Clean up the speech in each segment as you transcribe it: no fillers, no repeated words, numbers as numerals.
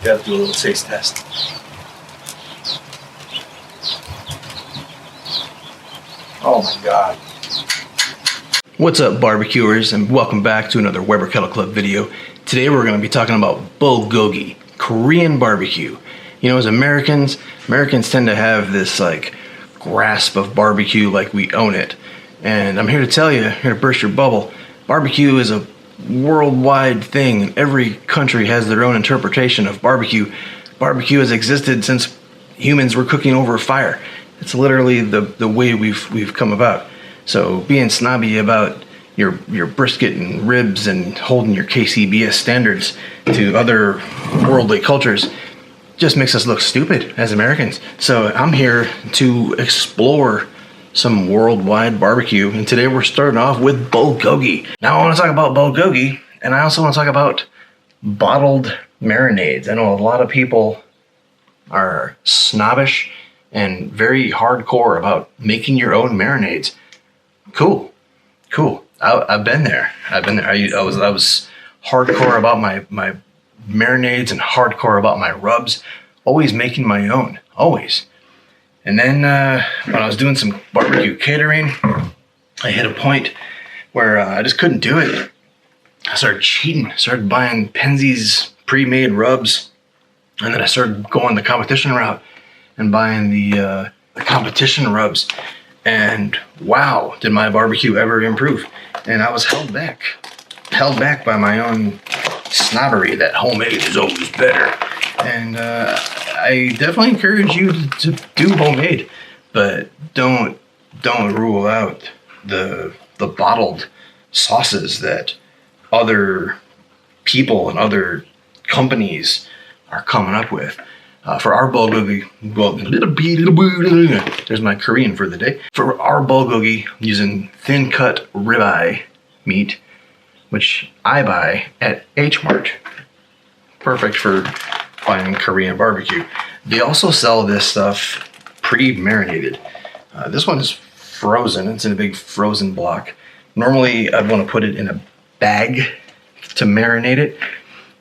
Got to do a little taste test. Oh my God. What's up, barbecuers, and welcome back to another Weber Kettle Club video. Today we're going to be talking about Bulgogi, Korean barbecue. You know, as Americans tend to have this like grasp of barbecue like we own it. And I'm here to tell you, here to burst your bubble, barbecue is a worldwide thing, and every country has their own interpretation of barbecue. Barbecue has existed since humans were cooking over a fire. It's literally the way we've come about. So being snobby about your brisket and ribs and holding your KCBS standards to other worldly cultures just makes us look stupid as Americans. So I'm here to explore some worldwide barbecue, and today we're starting off with Bulgogi. Now I want to talk about Bulgogi, and I also want to talk about bottled marinades. I know a lot of people are snobbish and very hardcore about making your own marinades. Cool. I've been there. I was hardcore about my marinades and hardcore about my rubs. Always making my own, always. And then when I was doing some barbecue catering, I hit a point where I just couldn't do it. I started cheating. I started buying Penzeys pre-made rubs, and then I started going the competition route and buying the competition rubs. And wow, did my barbecue ever improve. And I was held back by my own snobbery that homemade is always better. And I definitely encourage you to do homemade, but don't rule out the bottled sauces that other people and other companies are coming up with. For our Bulgogi, there's my Korean for the day. For our Bulgogi, I'm using thin cut ribeye meat, which I buy at H-Mart. Perfect for buying Korean barbecue. They also sell this stuff pre-marinated. This one is frozen. It's in a big frozen block. Normally, I'd want to put it in a bag to marinate it.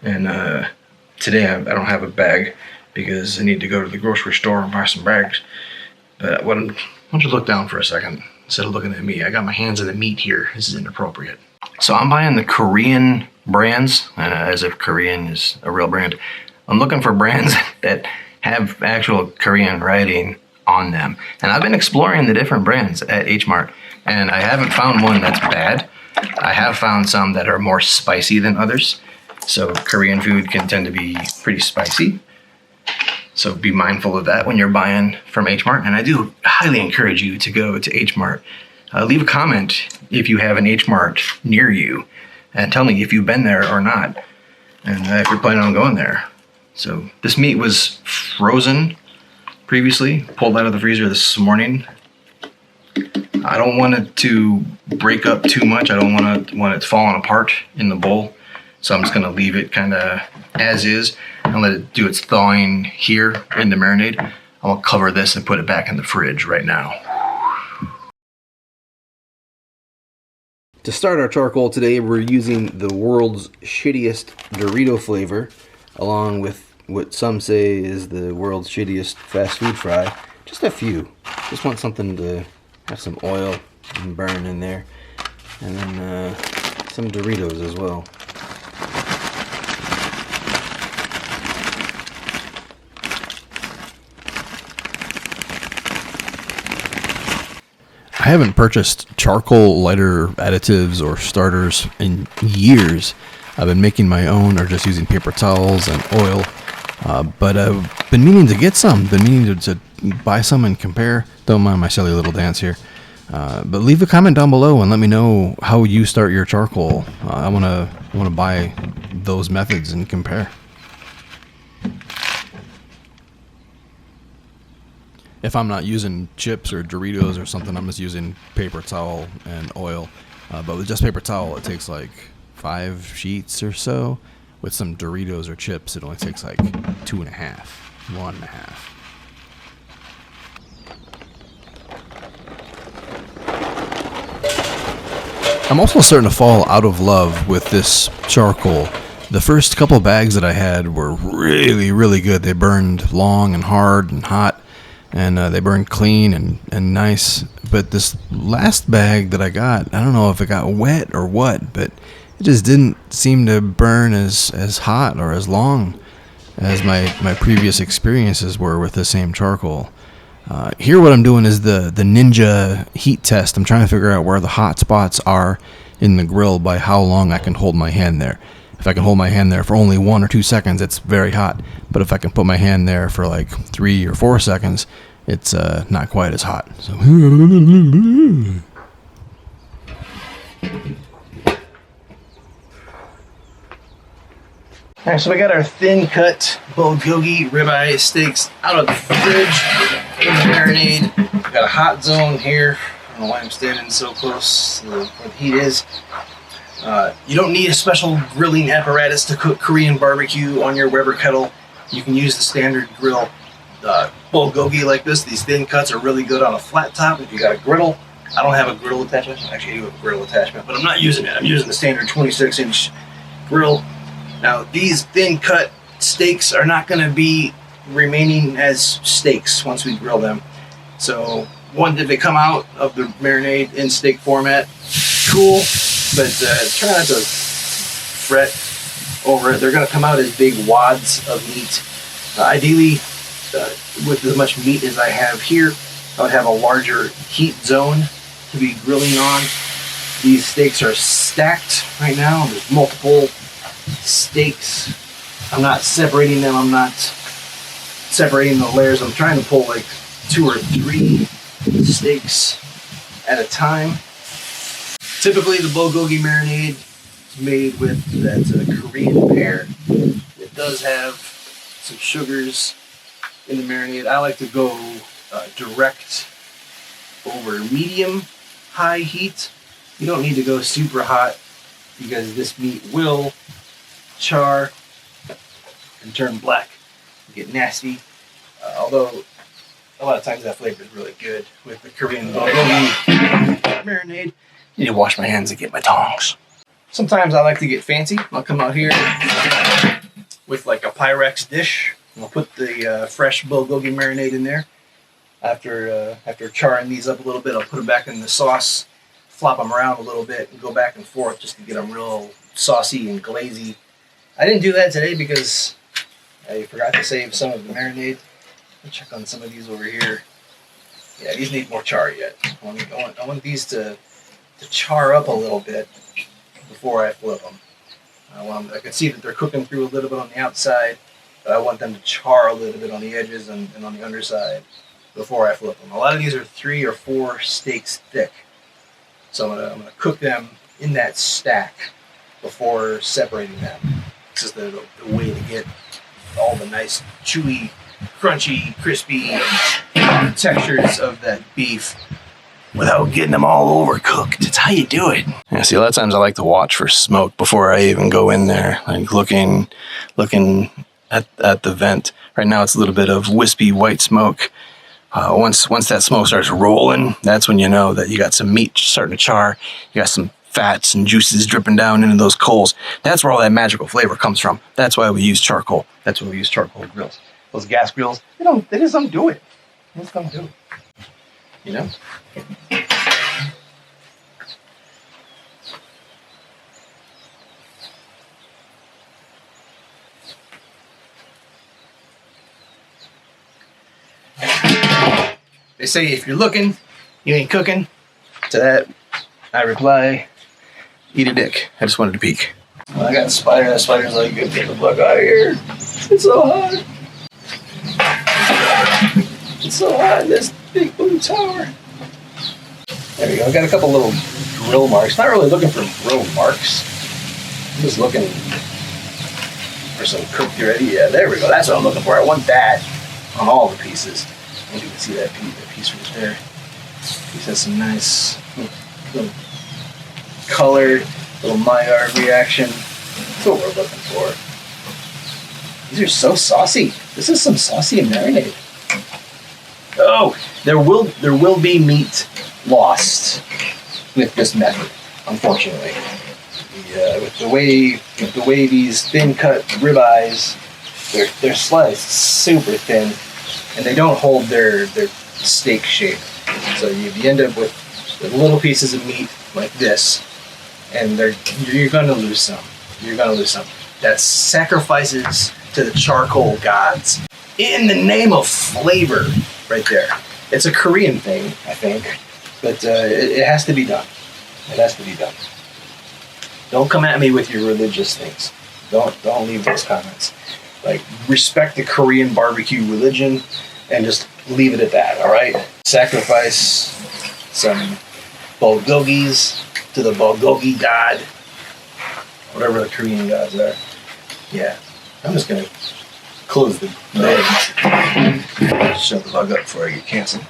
And today, I don't have a bag because I need to go to the grocery store and buy some bags. But why don't you look down for a second instead of looking at me? I got my hands in the meat here. This is inappropriate. So I'm buying the Korean brands, as if Korean is a real brand. I'm looking for brands that have actual Korean writing on them. And I've been exploring the different brands at H-Mart, and I haven't found one that's bad. I have found some that are more spicy than others. So Korean food can tend to be pretty spicy. So be mindful of that when you're buying from H-Mart. And I do highly encourage you to go to H-Mart. Leave a comment if you have an H-Mart near you, and tell me if you've been there or not, and if you're planning on going there. So this meat was frozen previously, pulled out of the freezer this morning. I don't want it to break up too much. I don't want it falling apart in the bowl. So I'm just gonna leave it kind of as is and let it do its thawing here in the marinade. I'm gonna cover this and put it back in the fridge right now. To start our charcoal today, we're using the world's shittiest Dorito flavor, along with what some say is the world's shittiest fast food fry. Just a few. Just want something to have some oil and burn in there. And then some Doritos as well. I haven't purchased charcoal lighter additives or starters in years. I've been making my own or just using paper towels and oil. But I've been meaning to get some. Been meaning to buy some and compare. Don't mind my silly little dance here. But leave a comment down below and let me know how you start your charcoal. I wanna buy those methods and compare. If I'm not using chips or Doritos or something, I'm just using paper towel and oil. But with just paper towel, it takes like 5 sheets or so. With some Doritos or chips, it only takes like 2.5, 1.5. I'm also starting to fall out of love with this charcoal. The first couple bags that I had were really, really good. They burned long and hard and hot, and they burned clean and nice. But this last bag that I got, I don't know if it got wet or what, but it just didn't seem to burn as hot or as long as my previous experiences were with the same charcoal. Here what I'm doing is the Ninja heat test. I'm trying to figure out where the hot spots are in the grill by how long I can hold my hand there. If I can hold my hand there for only 1 or 2 seconds, it's very hot. But if I can put my hand there for like 3 or 4 seconds, it's not quite as hot. So. All right, so we got our thin cut Bulgogi ribeye steaks out of the fridge in the marinade. We got a hot zone here. I don't know why I'm standing so close to where the heat is. You don't need a special grilling apparatus to cook Korean barbecue on your Weber kettle. You can use the standard grill Bulgogi like this. These thin cuts are really good on a flat top if you got a griddle. I don't have a griddle attachment. Actually, I do have a griddle attachment, but I'm not using it. I'm using the standard 26-inch grill. Now, these thin cut steaks are not going to be remaining as steaks once we grill them. So, if they come out of the marinade in steak format, cool. But try not to fret over it. They're going to come out as big wads of meat. Ideally, with as much meat as I have here, I would have a larger heat zone to be grilling on. These steaks are stacked right now. There's multiple steaks. I'm not separating them. I'm not separating the layers. I'm trying to pull like 2 or 3 steaks at a time. Typically, the Bulgogi marinade is made with that Korean pear. It does have some sugars in the marinade. I like to go direct over medium-high heat. You don't need to go super hot because this meat will char and turn black and get nasty. Although a lot of times that flavor is really good with the Korean Bulgogi marinade. I need to wash my hands and get my tongs. Sometimes I like to get fancy. I'll come out here with like a Pyrex dish. I'll put the fresh Bulgogi marinade in there. After charring these up a little bit, I'll put them back in the sauce, flop them around a little bit, and go back and forth just to get them real saucy and glazy. I didn't do that today because I forgot to save some of the marinade. Let me check on some of these over here. Yeah, these need more char yet. I want these to char up a little bit before I flip them. I can see that they're cooking through a little bit on the outside, but I want them to char a little bit on the edges and on the underside before I flip them. A lot of these are 3 or 4 steaks thick, so I'm gonna cook them in that stack before separating them. This is the way to get all the nice chewy, crunchy, crispy textures of that beef without getting them all overcooked. It's how you do it. Yeah, see, a lot of times I like to watch for smoke before I even go in there, like looking at the vent. Right now it's a little bit of wispy white smoke. Once that smoke starts rolling, that's when you know that you got some meat starting to char. You got some fats and juices dripping down into those coals. That's where all that magical flavor comes from. That's why we use charcoal. That's why we use charcoal grills. Those gas grills, they just don't do it. They just don't do it. You know? They say if you're looking, you ain't cooking. To that, I reply, eat a dick. I just wanted to peek. Well, I got a spider. That spider's like, get the fuck out of here. It's so hot. It's so hot in this big blue tower. There we go. I got a couple little grill marks. Not really looking for grill marks. I'm just looking for some cooked ready. Yeah, there we go. That's what I'm looking for. I want that on all the pieces. I think you can see that piece right there. This has some nice little colored, little Maillard reaction. That's what we're looking for. These are so saucy. This is some saucy marinade. Oh, there will be meat lost with this method, unfortunately. with the way these thin cut ribeyes, they're sliced super thin, and they don't hold their steak shape. So you end up with little pieces of meat like this, and you're gonna lose some. You're gonna lose some. That's sacrifices to the charcoal gods in the name of flavor, right there. It's a Korean thing, I think, but it has to be done. It has to be done. Don't come at me with your religious things. Don't leave those comments. Like, respect the Korean barbecue religion and just leave it at that, all right? Sacrifice some bulgogis to the Bulgogi god, whatever the Korean gods are. Yeah, I'm just gonna close the lid. Shut the bug up before I get canceled.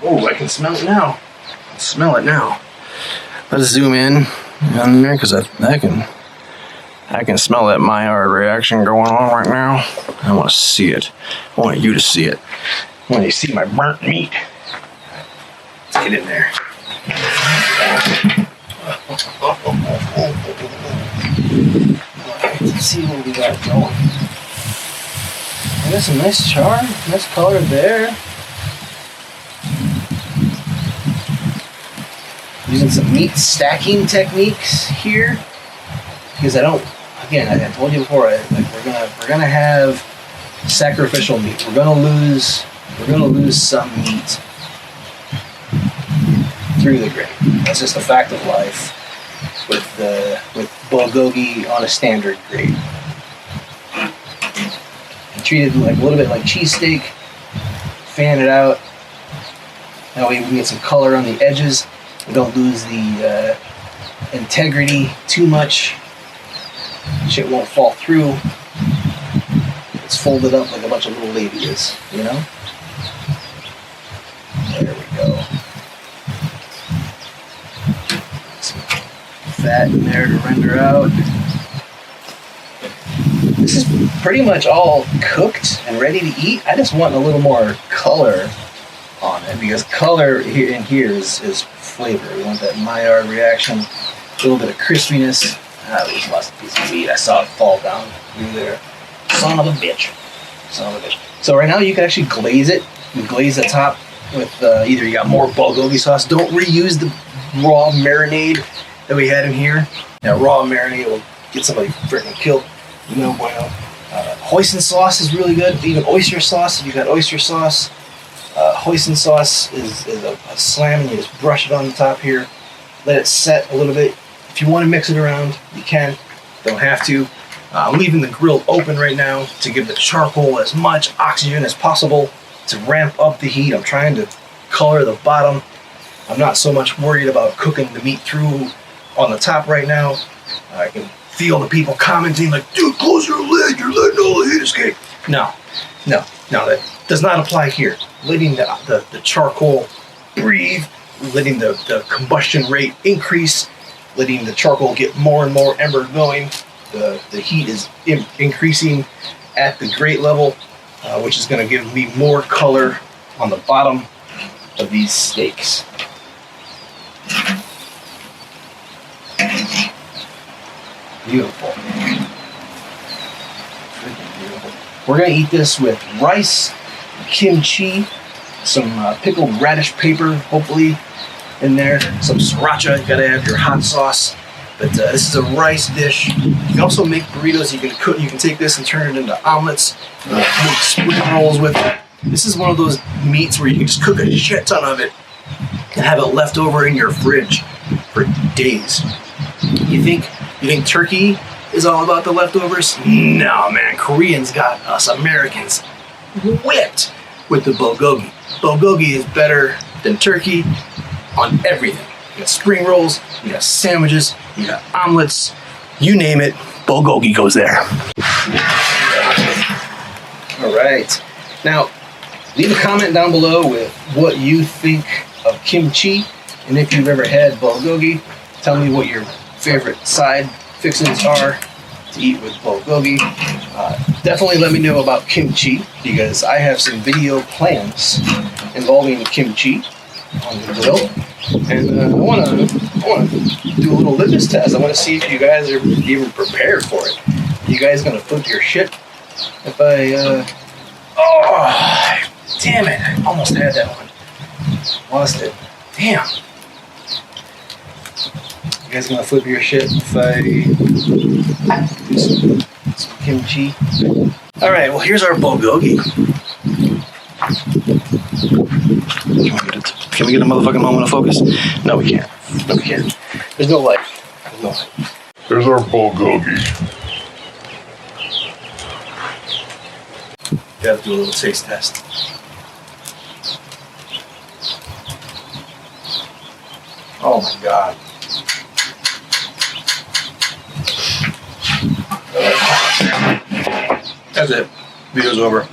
Oh, I can smell it now. I can smell it now. Let's zoom in on there because I can smell that Maillard reaction going on right now. I want to see it. I want you to see it. I want you to see my burnt meat. Let's get in there. Let's see what we got going. I got some nice char, nice color there. Using some meat stacking techniques here, because I told you before, we're gonna have sacrificial meat. We're gonna lose some meat through the grate. That's just a fact of life with bulgogi on a standard grate. Treat it like a little bit like cheesesteak. Fan it out. That way we can get some color on the edges. We don't lose the integrity too much. Shit won't fall through. It's folded up like a bunch of little labias, you know? There we go. Some fat in there to render out. This is pretty much all cooked and ready to eat. I just want a little more color on it, because color here is flavor. We want that Maillard reaction, a little bit of crispiness. There's lost a piece of meat. I saw it fall down through there. Son of a bitch. So right now you can actually glaze it. You glaze the top with either you got more bulgogi sauce. Don't reuse the raw marinade that we had in here. That raw marinade will get somebody freaking killed. No bueno. Hoisin sauce is really good. Even oyster sauce, if you got oyster sauce. Hoisin sauce is a slam, and you just brush it on the top here. Let it set a little bit. If you want to mix it around, you can. Don't have to. I'm leaving the grill open right now to give the charcoal as much oxygen as possible to ramp up the heat. I'm trying to color the bottom. I'm not so much worried about cooking the meat through on the top right now. I can feel the people commenting like, dude, close your lid, you're letting all the heat escape. No, that does not apply here. Letting the charcoal breathe, letting the combustion rate increase, letting the charcoal get more and more ember going. The heat is increasing at the grate level, which is going to give me more color on the bottom of these steaks. Beautiful. Freaking beautiful. We're going to eat this with rice, kimchi, some pickled radish paper, hopefully, in there. Some sriracha. You got to have your hot sauce. But this is a rice dish. You can also make burritos. You can take this and turn it into omelets. Make spring rolls with it. This is one of those meats where you can just cook a shit ton of it and have it left over in your fridge for days. You think turkey is all about the leftovers? No, man. Koreans got us Americans whipped with the bulgogi. Bulgogi is better than turkey on everything. You got spring rolls, you got sandwiches, you got omelets, you name it, bulgogi goes there. All right. Now, leave a comment down below with what you think of kimchi, and if you've ever had bulgogi, tell me what your favorite side fixings are to eat with bulgogi. Definitely let me know about kimchi, because I have some video plans involving kimchi on the grill, and I want to want to do a little litmus test. I want to see if you guys are even prepared for it. You guys gonna flip your shit if I, oh, damn it. I almost had that one. Lost it. Damn. You guys gonna flip your shit if I do some kimchi? Alright, well here's our bulgogi. Can we get a motherfucking moment of focus? No, we can't. No, we can't. There's no light. There's no light. There's our bulgogi. Gotta do a little taste test. Oh my god. That's it. Video's over.